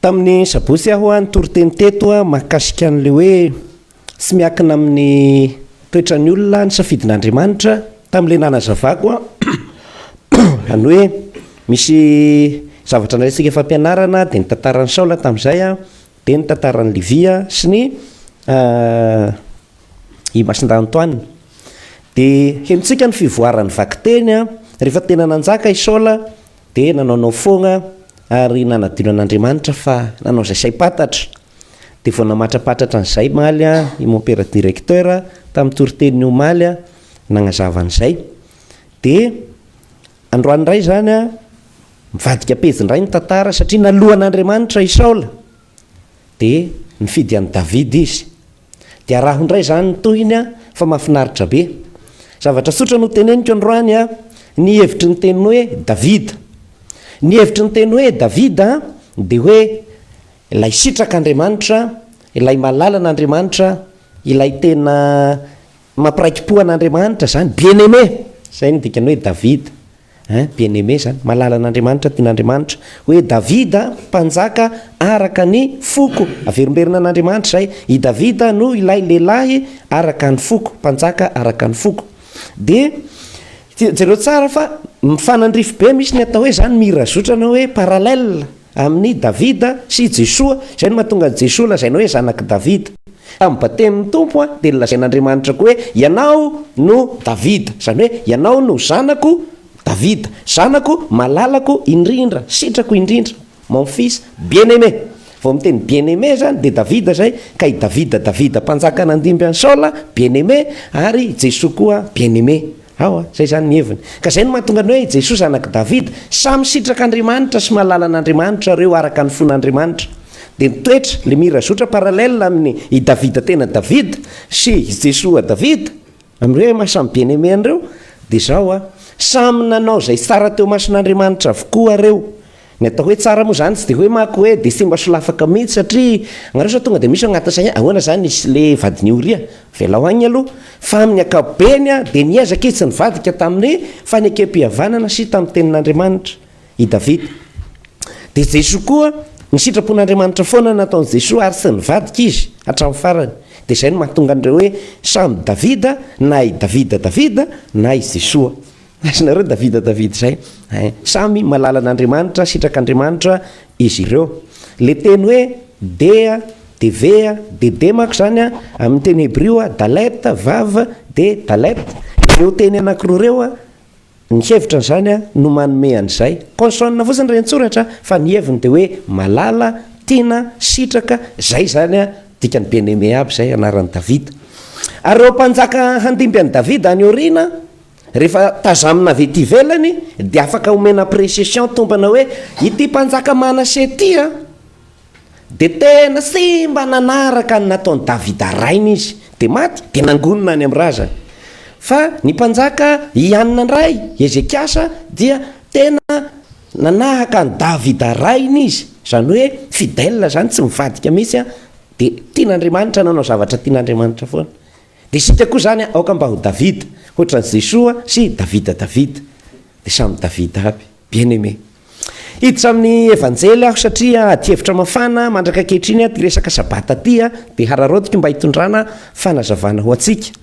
tamin'ny sabosy aho nitory teny teto mahakasika an'le hoe tsy miakina amin'ny toetrany olona ny safidin'Andriamanitra tamin'le nanazavako any hoe misy zavatra naresika fampianarana dia ny tantaran'ny Saola tamin'izay dia ny tantaran'ny Livia sy ny i Masindahy-Antoine. Dia henontsika ny fivoaran'ny vaky teny rehefa tena nanjaka i Saola dia nanaonao foana ary nanadino an'Andriamanitra fa nanao izay saim-patatra. Dia vao namatrapatratra an'izay maly i mon père directeur tamin'ny toriteny omaly nagnazava an'izay. Dia androany iray zany mivadika pejindray ny tantara satria nalohan'Andriamanitra i Saola dia nifidy an'i Davida izy. Dia arahondray zany ny tohiny fa mahafinaritra be. Zavatra tsotra no teneniko androany ny hevitry ny teny hoe Davida. Ny hevitry ny teny hoe Davida dia hoe ilay sitrak'Andriamanitra, ilay malalan'Andriamanitra, ilay tena mampiraiki-po an'Andriamanitra zany, bien-aimé, zay ny dikany hoe Davida. Bien-aimé zany, malalan'Andriamanitra, tian'Andriamanitra, hoe Davida mpanjaka araka ny foko, averimberina an'Andriamanitra zay, i Davida no ilay lehilahy araka ny foko, mpanjaka araka ny foko. Dia jereo tsara fa mifanandrify be misy ny atao hoe zany mirazotrana hoe paralèle amin'ny Davida sy Jesoa, izay no mahatonga Jesoa lazaina hoe zanaky Davida. Amin'ny batemin'ny tompo dia lazain'Andriamanitra koa hoe ianao no Davida, zany hoe ianao no zanako Davida, zanako malalako indrindra, sitrako indrindra, mon fils bien-aimé. Vao miteny bien-aimé zany dia Davida zay, ka i Davida mpanjaka nandimby an'i Saola bien-aimé ary Jesoa koa bien-aimé. Zay zany ny heviny. Ka zay no mahatonga ny hoe Jesoa zanaky Davida, samy sitrak'Andriamanitra sy malalan'Andriamanitra reo araka ny fon'Andriamanitra. Dia mitoetra le mirazotra paralèle amin'ny i Davida tena Davida sy Jesoa Davida amin'ny hoe samy bien-aimé an'ireo dia zao samy nanao zay tsara teo mason'Andriamanitra avokoa reo. Ny atao hoe tsara moa zany tsy dia hoe mako hoe dia simba solafaka mihitsy satria anareo sao tonga dia misy agnatin'izay ahoana zany isy le vadiny Oria velao agny aloha fa amin'ny ankapobeny dia niezaka izy tsy nivadika tamin'ny fanekem-pihavanana sy tamin'ny tenin'Andriamanitra i Davida. Dia Jesoa koa ny sitrapon'Andriamanitra foana nataon'i Jesoa ary tsy nivadika izy hatramin'ny farany. Dia izay no mahatonga an'ireo hoe samy Davida na i Davida na i Jesoa. Asinareo Davida zay samy malalan'Andriamanitra, sitrak'Andriamanitra izy ireo. Le teny hoe dea, devea, dedemako zany amin'ny teny hebreo daleta, vava, de dalet. Ireo teny anankiroa reo ny hevitra zany no manome an'izay. Consonne fotsiny renitsoratra fa ny heviny dia hoe malala, tiana, sitraka, zay zany dikany bien-aimé aby zay anaran'i Davida. Ary reo mpanjaka handimby an'i Davida any aoriana rehefa tazamina avy ety ivelany dia afaka omena appréciation tombana hoe ity mpanjaka Manase ity dia tena sy mba nanaraka ny nataon'i Davida rainy izy dia maty dia nangonina any amin'ny razana. Fa ny mpanjaka Ianina ndray Ezekiasa dia tena nanahaka ny Davida rainy izy, zany hoe fidèle zany, tsy mivadika mihitsy dia tian'Andriamanitra nanao zavatra tian'Andriamanitra foana. Dia sika koa zany aoka mba ho Davida ohatran'i Jesoa sy Davida dia samy Davida aby bien-aimé. Hiditra amin'ny evanjely aho satria ady-hevitra mafana mandraka ankehitriny ty resaka sabata ty dia hararodiko mba hitondrana fanazavana ho antsika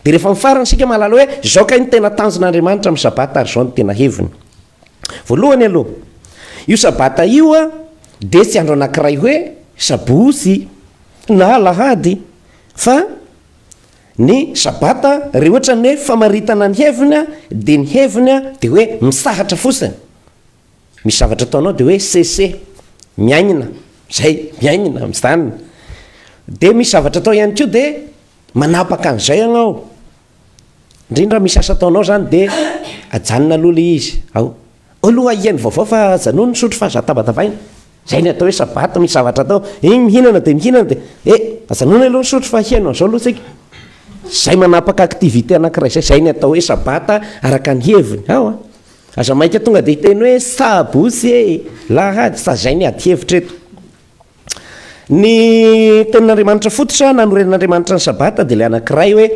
dia rehefa mifarana sika malala hoe zao kay ny tena tanjon'Andriamanitra amin'ny sabata ary zao ny tena heviny. Voalohany aloha io sabata io dia tsy andro anankiray hoe sabosy na lahady fa ny sabata rehefa ohatra ny hoe famaritana ny heviny dia ny heviny dia hoe misahatra fotsiny. Misy zavatra ataonao dia hoe cessé, miainina, zay miainina mijanona. Dia misy zavatra atao ihany koa dia manapaka an'izay ianao. Indrindra misy asa ataonao zany dia ajanona aloha le izy. Aloha iainy vaovao fa janono sotro fa zatabatabaina. Zay ny atao hoe sabata, misy zavatra atao iny mihinana dia ajanona aloha sotro fa hiaino an'izao aloha tsika. Zay manapaka activité anankiray zay ny atao hoe sabata araka ny heviny. Aza maika tonga dia hiteny hoe sabosy lahady fa zay ny ady hevitra eto. Ny tenin'Andriamanitra fototra nanoren'Andriamanitra ny sabata dia le anankiray hoe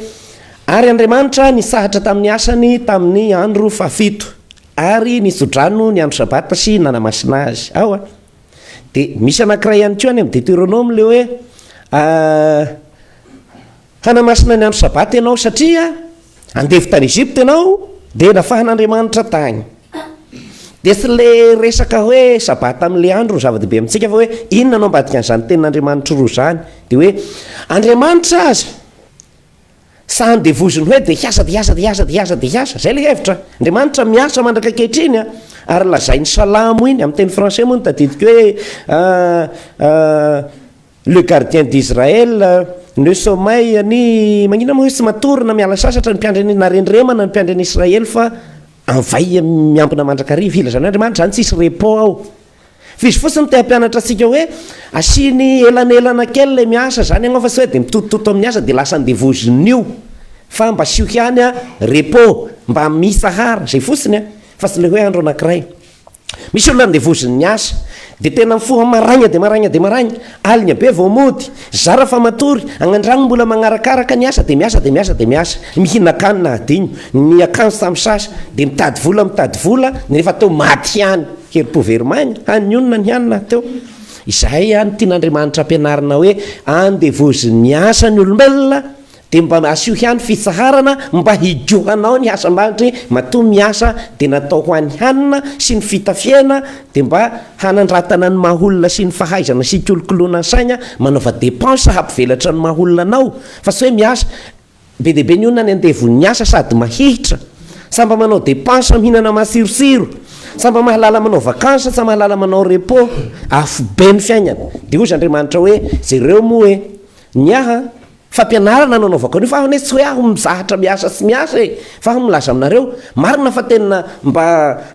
ary Andriamanitra nisahatra tamin'ny asany tamin'ny andro fahafito ary nisodrano ny andro sabata sy nanamasina azy. de misy anankiray ihany ko any am Deutéronome le hoe hanamasina ny andro sabaty ianao satria andevy tany Egypte ianao de nafahan'Andriamanitra tany. De sy le resaka hoe sabata amin'le andro zava-dehibe amintsika fa hoe inona anao ambadika an'izany tenin'Andriamanitra roa zany de hoe Andriamanitra aza sa andevoziny hoe de hiasa de hiasa de hiasa de hiasa de hiasa zay le hevitra. Andriamanitra miasa mandraka ankehitriny ary lazainy salamo iny amin'ny teny français moa ny tadidiko hoe le gardien d'Israël ne sommeil ny magnina moa hoe tsy matorina miala sasatra ny mpiandry narendremana ny mpiandry an'Israël fa anvay miambina mandrakariva ilazany Andriamanitra zany tsisy repos ao. Fizy fotsiny te hampianatra antsika hoe asiny elanelana kely le miasa zany ianao fa tsy hoe de mitotototo amin'ny asa de lasa andevoziny fa mba sio ihany repos mba misahara zay fotsiny fa tsy le hoe andro anankiray. Misy olona andevoziny ny asa de tena mifoha maragna de maragna de maragna aligna be vao mody zara fa matory agnandragno mbola magnarakaraka ny asa de miasa de miasa de miasa mihinan-kanina adiny ny akanjo tamin'ny sasa de mitady vola nefa teo maty ihany hery-po verimagna hanionona ny hanina teo. Izay ihany tian'Andriamanitra ampianarina hoe andevoziny asa ny olombelona de mba asio ihany fitsaharana mba hidiohanao ny asa ambalitry matoa miasa de natao ho an'ny hanina sy ny fitafiana de mba hanandratana ny maholona sy ny fahaizana sy kolokoloana ny saina manaova dépense hampivelatra ny maholona anao fa tsy hoe miasa be dehibe ny olona ny andevon'ny asa sady mahihitra samba manao dépense mihinana masirosiro samba mahalala manao vakansa sa mahalala manao repos afo be ny fiainana de ozy Andriamanitra hoe zareo moa hoe niaha fampianarana nanaovako anio fa ne tsy hoe aho mizahatra miasa sy miasa fa aho milaza aminareo marina fa tena mba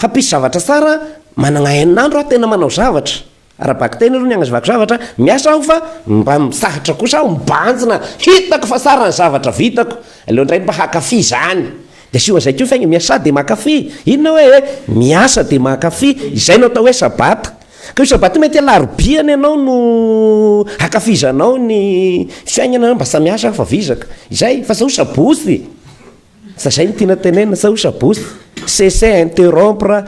hampisy zavatra tsara manana hain'andro aho tena manao zavatra arabaka tena aloha ny agnazavako zavatra miasa aho fa mba misahatra kosa aho mibanjina hitako fa tsara ny zavatra vitako aleondray mba hakafy zany de siona zay ko fa miasa de makafy inona hoe miasa de makafy izay no atao hoe sabata ka io sabata mety alarobiany ianao no hakafizanao ny fiainana mba samiasa fa vizaka izay fa sao sabosy sa zay ny tiana tenena sao sabosy cesser interrompre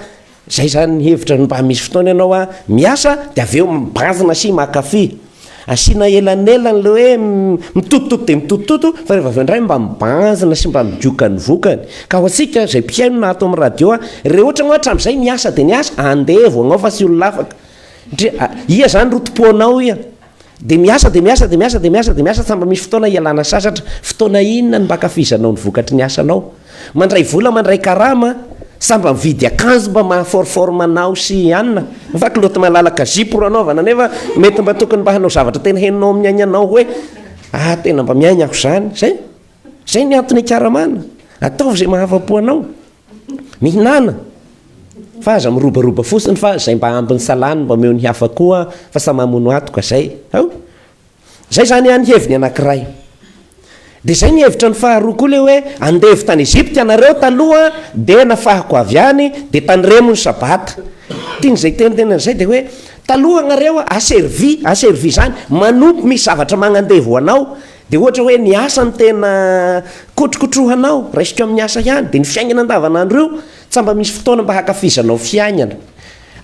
zay zany ny hevitra mba misy fotoana ianao miasa de aveo mibanjina sy makafy asina elanelany le hoe mitotototo de mitotototo fa rehefa aveo indray mba mibanjina sy mba midioka ny vokany ka ho atsika zay mpiaino na ato amin'ny radio re ohatra ohatra am'izay miasa de niasa andevo agnao fa sy olo lafaka ia zany rotopoanao ia de miasa de miasa de miasa de miasa de miasa samba misy fotoana ialana sasatra fotoana inona ny mbakafizanao ny vokatry ny asanao mandray vola mandray karama samba mividy akanjo mba mahaforformanao sy anina fa kiloty malalaka zipo anaovana nefa mety mba tokony mba hanao zavatra tena heninao amin'ny ainanao hoe tena mba miaina ako zany zay ny antony karamana ataovy zay mahafapo anao mihinana fa aza mirobaroba fotsiny fa zay mba ambiny salany mba meo ny hafa koa fa sa mamono atoka zay zay zany any heviny anankiray de zay ny hevitra ny faharoa koa le hoe andevy tany Egypte anareo taloha de nafahako avy any de tany remo ny sabata tiany zay tenitenan'izay de hoe taloha agnareo aservi zany manompo misy zavatra magnandevo anao de ohatra hoe ny asa ny tena kotrokotrohanao raisiko amin'ny asa ihany de ny fiainana andavanandro io tsamba misy fotoana mba hakafizanao fiainana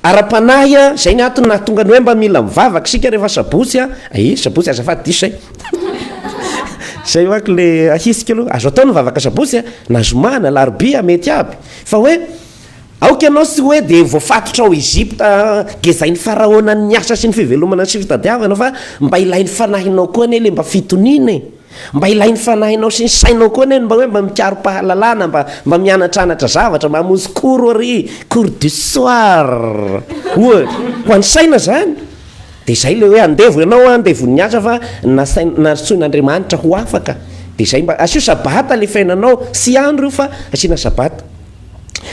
ara-panahy zay ny antony nahatonga ny hoe mba mila mivavaka sika rehefa sabotsy sabotsy azafady diso zay zay oaky le ahisika aloha azo atao nivavaka sabotsy na zomana larobia mety aby fa hoe aoky anao sy hoe de voafatotra ao Egypta gezainy faraonany asa sy ny fivelomana sy fitadiavana fa mba ilainy fanahinao koa ne le mba fitoniny mba ilainy fanahinao sy ny sainao koa ne mba hoe mba mikaro-pahalalana mba mianatranatra zavatra mba hamonjy cours du soir ho an'ny saina zany de zay le hoe andevo ianao andevon'ny asa fa natsoin'Andriamanitra ho afaka de zay mba asio sabata le fiainanao sy andro io fa asiana sabata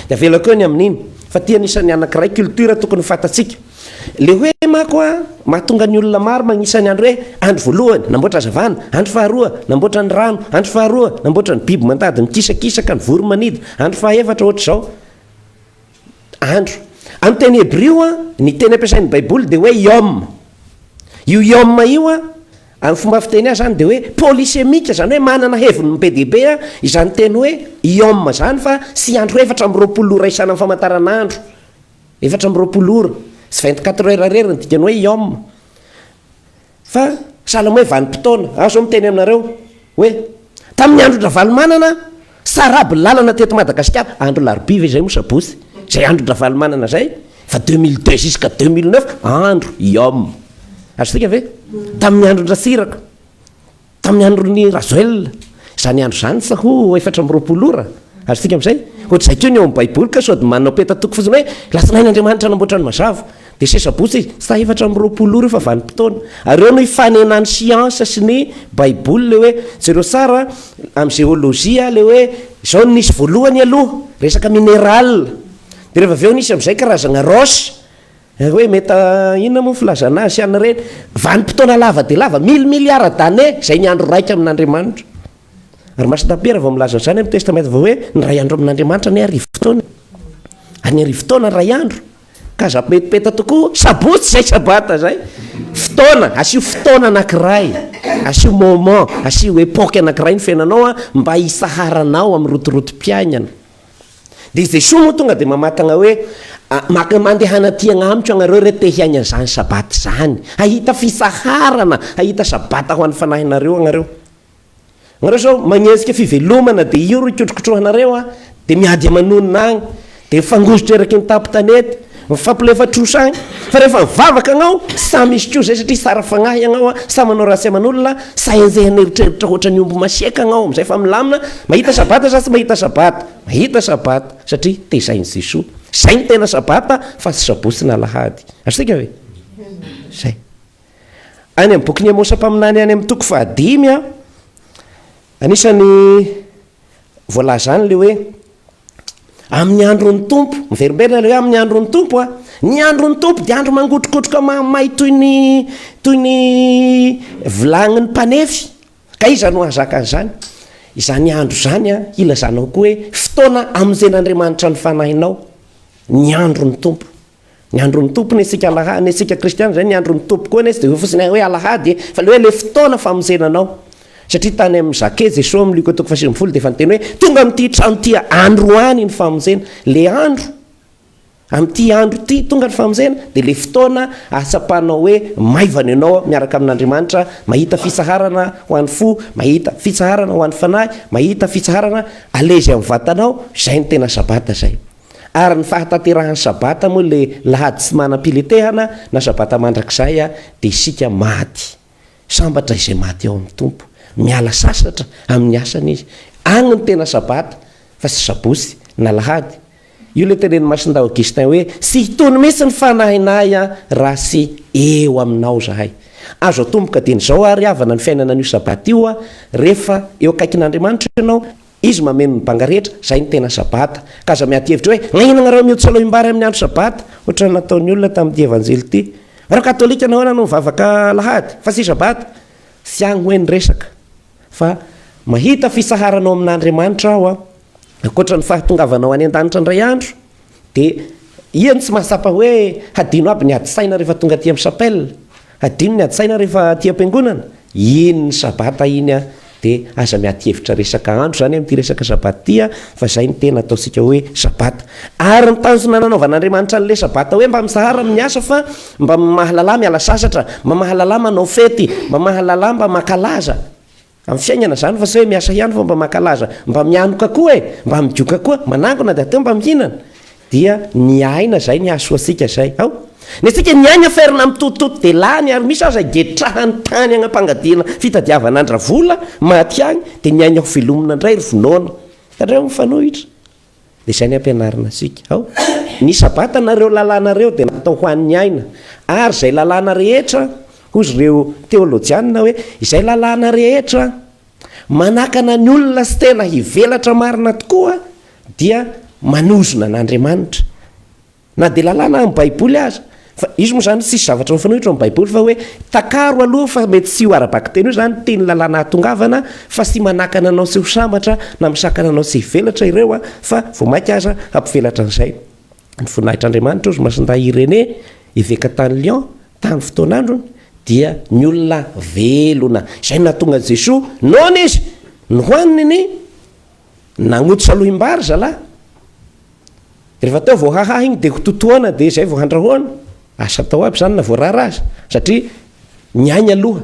de avelako eo ny amin'iny fa tia anisan'ny anankiray culture tokony fatatsika le hoe mako mahatonga ny olona maro magnisany andro hoe andro voalohany namboatra zavana andro faharoa namboatra ny rano andro faharoa namboatra ny biby mandady mikisakisaka ny voro manidy andro fahaefatra ohatra zao andro amin'ny teny hébreu ny teny ampiasain'ny baiboly de hoe yom io yom io amin'ny fomba fiteny azy zany de hoe polysémique zany hoe manana heviny be dehibe izany teny hoe yom zany fa sy andro efatra am'roapolo ora isana amin'ny famataran'andro efatra am'roapolo ora sy 24 heures rery ny dikany hoe iom fa salama hoe vanim-potoana azo miteny aminareo hoe tamin'ny andro dravalomanana saraby lalana teto Madagasikara andro larbiva zay mosabosy zay andro dravalomanana zay fa 2002 jusqu'à 2009 andro iom azo tika ve tamin'ny andro ndrasiraka tamin'ny androny razoel zany andro zany sa ho 4 ora azo tika am'izay ohatrzay keo ny eo amin'ny baiboly ka sody manao petatoko fotsiny hoe lasinain'Andriamanitra namboatra ny mazava de sesabosy sa 4 ora fa vanim-potoana ary eo no ifanenany siansa sy ny baiboly le hoe jereo sara amin'ny géolojia le hoe zao nisy voalohany aloha resaka minéral de rehefa aveo nisy am'izay karazagna roche hoe meta inona moa filazana azy any reny vanim-potoana lava de lava 1000 milliards d'années zay ny andro raika amin'Andriamanitra ary masitapera vao milaza zany amin'ny testamenta vao hoe ny ray andro amin'Andriamanitra ny arivo fotoana any arivo fotoana ray andro ka za petipeta tokoa sabotsy zay sabata zay fotoana asio fotoana anankiray asio moment asio epoque anankiray ny fiainanao mba hisaharanao amin'ny rotorotom-piainana de zay soa moa tonga de mamatagna hoe mandehana ty agnamiko anareo re te hiaina zany sabata zany ahita fisaharana ahita sabata ho an'ny fanahinareo agnareo zao magnezika fivelomana de io ro ikotrokotrohanareo de miady amanonina agny de fangozitra eraky ny tampo-tanety mifampilefatrosa agny fa rehefa mivavaka agnao sa misy ko zay satria sara fagnahy agnao sa manao rasy aman'olona sa enjehana eritreritra ohatra ny omby masiaka agnao am'izay fa milamina mahita sabata sa tsy mahita sabata satria tezainy Jesosy zay ny tena sabata fa tsy sabosy na lahady azosika hoe zay any amin'ny boky ny Amosa-paminany any amin'ny 5 anisany voalaza any le hoe amin'ny andron'ny tompo miverimberina le hoe amin'ny andron'ny tompo ny andron'ny tompo de andro mangotrokotroka mamay toy ny vilagniny mpanefy ka iza no ahazaka an'izany izany andro zany ilazanao koa hoe fotoana am'izay n'Andriamanitra ny fanahinao ny andron'ny tompo ny asika alahady ny asika kristiana zay ny andron'ny tompo koa nesy de hoe fotsiny hoe alahady fa le hoe le fotoana famonjenanao satria tany amin'ny Zake Jesosy amin'ny Luka 10 de fa niteny hoe tonga amin'ity trano ty andro any ny famonjena le andro amin'ity andro ty tonga ny famonjena de le fotoana asapanao hoe maivana ianao miaraka amin'Andriamanitra mahita fisaharana ho an'ny fo mahita fisaharana ho an'ny fanahy mahita fisaharana alezy amin'ny vatanao zay ny tena sabata zay ary ny fahataterahan'ny sabata moa le lahady tsy manam-piletehana na sabata mandrakizay de isika maty sambatra izay maty ao amin'ny tompo miala sasatra amin'ny asany izy agny ny tena sabata fa sy sabosy na lahady io le teneny Masinda Augustin hoe sy hitony mihitsy ny fanahinay raha sy eo aminao zahay azo atomboka de nizao ary avana ny fiainana an'io sabata io rehefa eo akaikin'Andriamanitra ianao izy mameno ny banga rehetra zay ny tena sabata ka aza miaty-hevitra hoe nagnino agnareo mihotsalo imbary amin'ny andro sabata ohatra nataony olona tamin'ity evanjely ty reo katolika nahoana no mivavaka lahady fa sy sabata sy agny hoe ny resaka fa mahita fisaharanao amin'Andriamanitra aho akoatra ny fahatongavanao any an-danitra ndray andro de iany tsy mahasapa hoe hadino aby ny ady-saina rehefa tonga aty amin'ny chapelle hadino ny ady-saina rehefa aty am-piangonana iny ny sabata iny de aza miaty-hevitra resaka andro zany amin'ity resaka sabata ty fa zay ny tena ataosika hoe sabata ary ny tanjona nanaovan'Andriamanitra an'le sabata hoe mba misahara amin'ny asa fa mba mahalala miala sasatra mba mahalala manao fety mba mahalala mba makalaza amin'ny fiainana zany fa sy hoe miasa ihany fa mba makalaza mba mianoka koa mba midioka koa manangona de ateo mba mihinana dia ny aina zay ny asoasika zay ny asika ny aina ferina mitototo de lany ary misy aza getrahany tany agnam-pangadiana fitadiavan'andra vola maty agny de ny aina ho velomina indray ry vonoana tareo mifanohitra de zay ny ampianarina asika ny sabata nareo lalànareo de natao ho an'ny aina ary zay lalàna rehetra hozy ireo teolojianina hoe izay lalàna rehetra manakana ny olona sy tena hivelatra marina tokoa dia manozona n'Andriamanitra na de lalàna amin'ny baiboly aza fa izy moa zany sisy zavatra mifanohitra amin'ny baiboly fa hoe takaro aloha fa mety sy ho arabaky teny io zany teny lalàna hatongavana fa sy manakana anao sy ho sambatra na misakana anao sy hivelatra ireo fa vao mainka aza hampivelatra an'izay ny vonahitr'Andriamanitra ozy Masinda Irénée iveka tany Lyon tany fotoan'androny dia ny olona velona zay natonga Jesosy nona izy nohoaniny nagnototra alohimbary zalahy rehefa teo vao haha igny de totoana de zay vao handrahoana asa tao aby zany na voarara azy satria nyainy aloha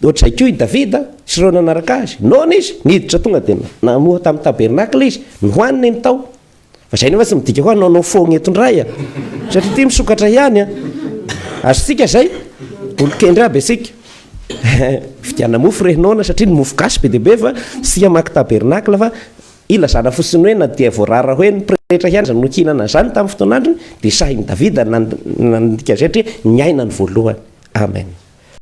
ohatrzay ko i Davida sy ireo nanaraka azy nona izy niditra tonga de namoha tamin'ny tabernakla izy nohoaniny ny tao fa zay nefa tsy midika koa nanao fogna etondray satria ty misokatra ihany azo sika zay olokendry aby asika fidiana mofo rehinona satria ny mofo gasy be deabe fa sy amaky tabernakla fa ilazana fotsiny hoe na dia voarara hoe ny pretra ihany zany nokinana zany tamin'ny fotoanandrony de sahiny Davida nandika zay satria nyaina ny voalohany. Amen.